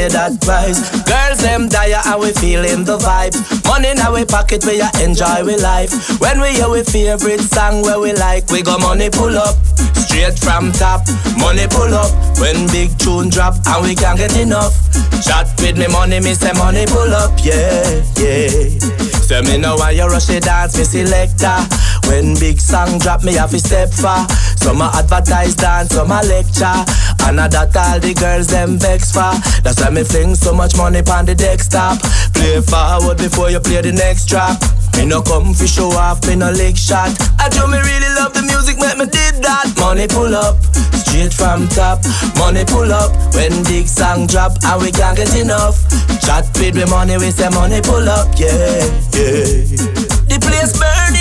pay that price. Girls them dire and we feeling the vibe. Money in our pocket, we enjoy we life. When we hear we favorite song where we like, we got money pull up. Straight from top, money pull up. When big tune drop and we can't get enough. Chat with me money, me say money pull up, yeah, yeah. Say me know why you rush it dance, me selector. When big song drop, me have to step far. Some a advertise dance, some a lecture. And that all the girls them vex for. That's why me fling so much money on the desktop. Play forward before you play the next track. Me no come for show off, me no lick shot. I do me really love the music, make me did that. Money pull up, straight from top. Money pull up, when big song drop and we can't get enough. Chat with me money, we say money pull up, yeah, yeah. The place burn